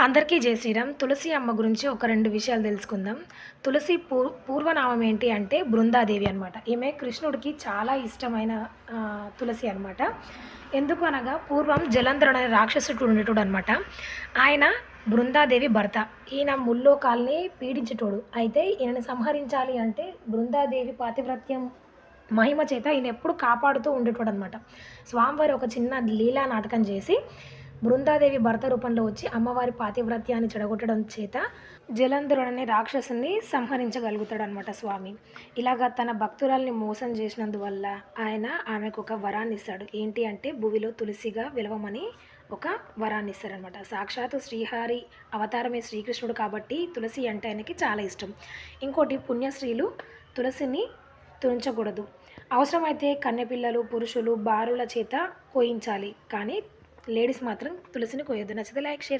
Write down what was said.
అందరికీ జై శ్రీరామ్. తులసి అమ్మ గురించి ఒక 2 విషయాలు తెలుసుకుందాం. తులసి పూర్వనామం ఏంటి అంటే బృందాదేవి అనమాట. ఈమె కృష్ణుడికి చాలా ఇష్టమైన తులసి అనమాట. ఎందుకు అనగా పూర్వం జలంధరుడు అనే రాక్షసుడు ఉండేటోడనమాట. ఆయన బృందాదేవి భర్త. ఈయన ముల్లోకాల్ని పీడించేటోడు. అయితే ఈయనని సంహరించాలి అంటే బృందాదేవి పాతివ్రత్యం మహిమ చేత ఈయన ఎప్పుడు కాపాడుతూ ఉండేటోడనమాట. స్వామివారు ఒక చిన్న లీలా నాటకం చేసి బృందాదేవి భర్త రూపంలో వచ్చి అమ్మవారి పాతివ్రత్యాన్ని చెడగొట్టడం చేత జలంధరుడనే రాక్షసుని సంహరించగలుగుతాడనమాట స్వామి. ఇలాగా తన భక్తురాల్ని మోసం చేసినందువల్ల ఆయన ఆమెకు ఒక వరాన్ని ఇస్తాడు. ఏంటి అంటే భూమిలో తులసిగా వెలవమని ఒక వరాన్ని ఇస్తారనమాట. సాక్షాత్తు శ్రీహరి అవతారమే శ్రీకృష్ణుడు కాబట్టి తులసి అంటే ఆయనకి చాలా ఇష్టం. ఇంకోటి, పుణ్యశ్రీలు తులసిని తుంచకూడదు. అవసరమైతే కన్నెపిల్లలు, పురుషులు, బారుల చేత కోయించాలి, కానీ లేడీస్ మాత్రం తులసిని కోయొద్దు. నచ్చితే లైక్, షేర్.